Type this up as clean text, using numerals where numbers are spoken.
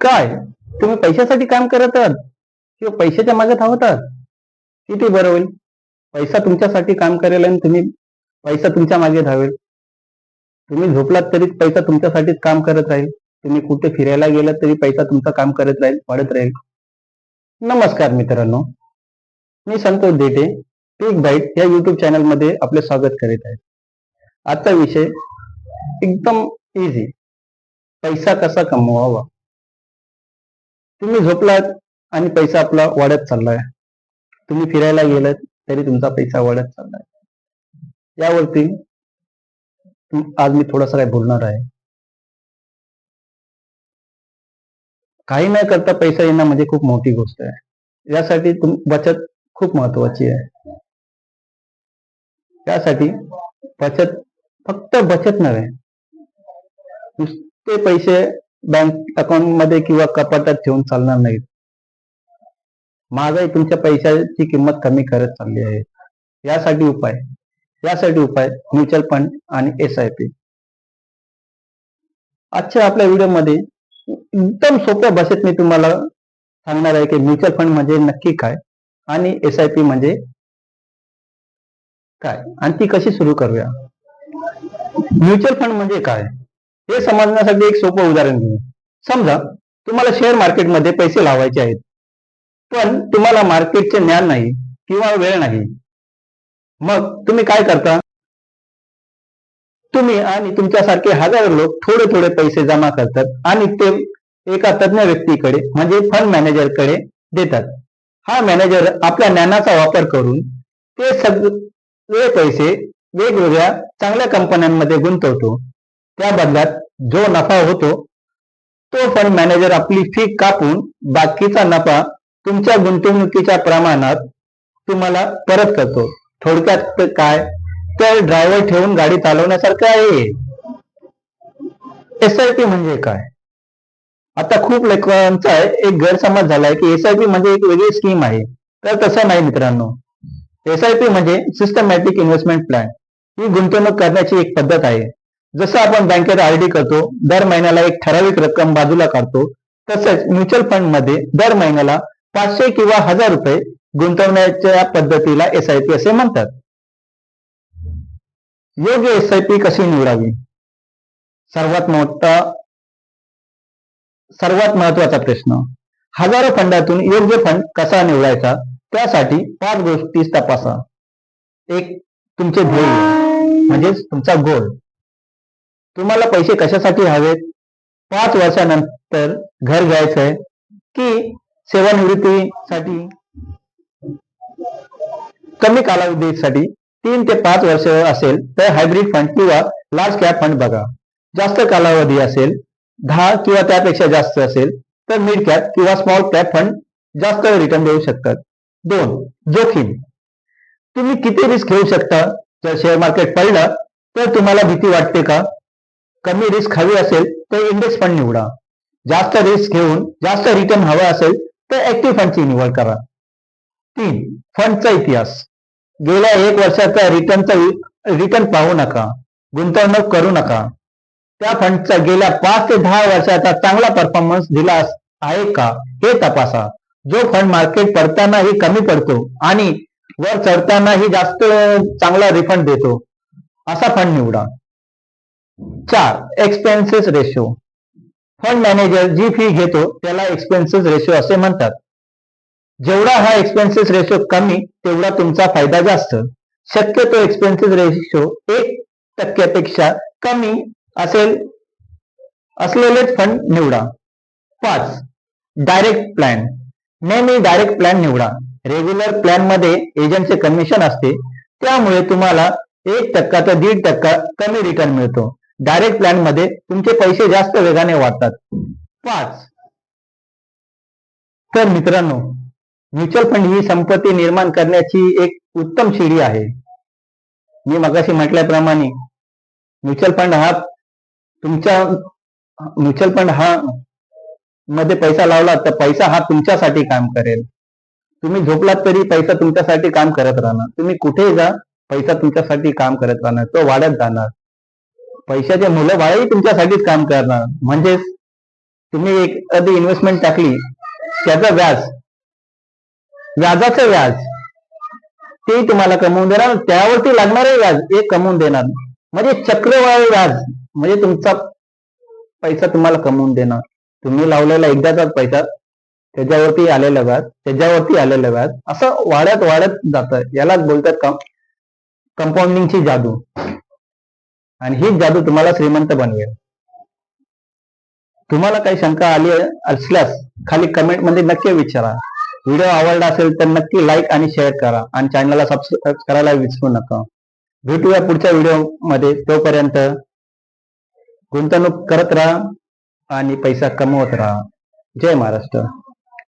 काय तुम्ही पैशासाठी काम करत आहात किंवा पैशाच्या मागे धावत आहात? किती बरं होईल. पैसा तुमच्यासाठी काम करेल आणि तुम्ही पैसा तुमच्या मागे धावेल. तुम्ही झोपलात तरी पैसा तुमच्यासाठीच काम करत राहील. तुम्ही कुठे फिरायला गेलात तरी पैसा तुमचं काम करत राहील, वाढत राहील. नमस्कार मित्रांनो, मी संतोष देठे पिग बाईट या युट्यूब चॅनल मध्ये आपले स्वागत करीत आहे. आजचा विषय एकदम इझी, पैसा कसा कमवावा. तुम्ही झोपलात आणि पैसा आपला वाढत चाललाय. तुम्ही फिरायला गेलात तरी तुमचा पैसा वाढत चाललाय. यावरती आज मी थोडासा काय बोलणार आहे. काही न करता पैसा येणं म्हणजे खूप मोठी गोष्ट आहे. यासाठी बचत खूप महत्वाची आहे. त्यासाठी बचत फक्त बचत नव्हे, नुसते पैसे बँक अकाउंट मध्ये किंवा कपाटात ठेवून चालणार नाहीत. महागाई तुमच्या पैशाची किंमत कमी करत चालली आहे. यासाठी उपाय म्युच्युअल फंड आणि SIP. आजच्या आपल्या व्हिडिओमध्ये एकदम सोप्या भाषेत मी तुम्हाला सांगणार आहे की म्युच्युअल फंड म्हणजे नक्की काय आणि SIP म्हणजे काय आणि ती कशी सुरू करूया. म्युच्युअल फंड म्हणजे काय हे समजण्यासाठी एक सोपं उदाहरण घेऊ. समजा तुम्हाला शेअर मार्केटमध्ये पैसे लावायचे आहेत, पण तुम्हाला मार्केटचे ज्ञान नाही किंवा वेळ नाही. मग तुम्ही काय करता? तुम्ही आणि तुमच्यासारखे हजारो लोक थोडे थोडे पैसे जमा करतात आणि ते एका तज्ञ व्यक्तीकडे म्हणजे फंड मॅनेजरकडे देतात. हा मॅनेजर आपल्या ज्ञानाचा वापर करून ते सगळे पैसे वेगवेगळ्या चांगल्या कंपन्यांमध्ये गुंतवतो. त्या बदल्यात जो नफा होतो तो फंड मॅनेजर आपली फी कापून बाकीचा नफा तुमच्या गुंतवणुकीच्या प्रमाणात तुम्हाला परत करतो. थोडक्यात काय तर ड्रायव्हर ठेवून गाडी चालवण्यासारखं आहे. SIP म्हणजे काय? आता खूप लोकांचा एक गैरसमज झालाय की SIP म्हणजे एक वेगळी स्कीम आहे. तर तसं नाही मित्रांनो. SIP म्हणजे सिस्टमॅटिक इन्व्हेस्टमेंट प्लॅन. ही गुंतवणूक करण्याची एक पद्धत आहे. जसं आपण बँकेत RD करतो, दर महिन्याला एक ठराविक रक्कम बाजूला काढतो, तसंच म्युच्युअल फंड मध्ये दर महिन्याला 500 किंवा 1000 रुपये गुंतवण्याच्या पद्धतीला SIP असे म्हणतात. योग्य SIP कशी निवडावी? सर्वात महत्वाचा प्रश्न. हजारो फंडातून योग्य फंड कसा निवडायचा? त्यासाठी 5 गोष्टी तपासा. एक, तुमचे ध्येय म्हणजेच तुमचा गोल. तुम्हाला पैसे कशासाठी हवेत? 5 वर्षानंतर घर घ्यायचंय की सेवानिवृत्तीसाठी? कमी कालावधीसाठी 3 ते 5 वर्ष असेल तर हायब्रिड फंड किंवा लार्ज कॅप फंड बघा. जास्त कालावधी असेल 10 किंवा त्यापेक्षा जास्त असेल तर मिड कॅप किंवा स्मॉल कॅप फंड जास्त रिटर्न देऊ शकतात. 2, जोखीम. तुम्ही किती रिस्क घेऊ शकता? जर शेअर मार्केट पडलं तर तुम्हाला भीती वाटते का? कमी रिस्क हवी असेल तर इंडेक्स फंड निवडा. जास्त रिस्क घेऊन जास्त रिटर्न हवा असेल तर ऍक्टिव्ह फंडची निवड करा. 3, फंडचा इतिहास. गेल्या 1 वर्षाचा रिटर्न पाहू नका, गुंतवणूक करू नका. त्या फंडचा गेल्या 5 ते 10 वर्षाचा चांगला परफॉर्मन्स दिला आहे का हे तपासा. जो फंड मार्केट पडतानाही कमी पडतो आणि वर चढतानाही जास्त चांगला रिफंड देतो असा फंड निवडा. 4, एक्सपेन्सेस रेशो. फंड मॅनेजर जी फी घेतो त्याला एक्सपेन्सेस रेशो असे म्हणतात. जेवढा हा एक्सपेन्सेस रेशो कमी तेवढा तुमचा फायदा जास्त. शक्यतो एक्सपेन्सेस रेशो 1% कमी असलेलेच फंड निवडा. 5, डायरेक्ट प्लॅन. नेहमी डायरेक्ट प्लॅन निवडा. रेग्युलर प्लॅन मध्ये एजंटचे कमिशन असते, त्यामुळे तुम्हाला 1% ते 1.5% कमी रिटर्न मिळतो. डायरेक्ट प्लॅन मध्ये तुमचे पैसे जास्त वेगाने वाढतात. 5, तर मित्रांनो, म्युच्युअल फंड ही संपत्ती निर्माण करण्याची एक उत्तम शिडी आहे. मी मगाशी म्हटल्याप्रमाणे म्युच्युअल फंड हा मध्ये पैसा लावला तर पैसा हा तुमच्यासाठी काम करेल. तुम्ही झोपलात तरी पैसा तुमच्यासाठी काम करत राहणार. तुम्ही कुठेही जा, पैसा तुमच्यासाठी काम करत राहणार, तो वाढत जाणार. पैशाचे मुलं बाळही तुमच्यासाठीच काम करणार. म्हणजेच तुम्ही एखादी इन्व्हेस्टमेंट टाकली, त्याचं व्याजाचं व्याज ते तुम्हाला कमवून देणार, त्यावरती लागणारे व्याज हे कमवून देणार. म्हणजे चक्रवाढ व्याज, म्हणजे तुमचा पैसा तुम्हाला कमवून देणार. तुम्ही लावलेला एकदाचाच पैसा, त्याच्यावरती आलेलं व्याज असं वाढत जातं. यालाच बोलतात कंपाऊंडिंगची जादू. आणि हीच जादू तुम्हाला श्रीमंत बनवेल. तुम्हाला काही शंका आली असल्यास खाली कमेंट मध्ये नक्की विचारा. व्हिडिओ आवडला असेल तर नक्की लाईक आणि शेअर करा आणि चॅनलला सबस्क्राईब करायला विसरू नका. भेटूया पुढच्या व्हिडिओ मध्ये. तोपर्यंत गुंतवणूक करत राहा आणि पैसा कमवत राहा. जय महाराष्ट्र.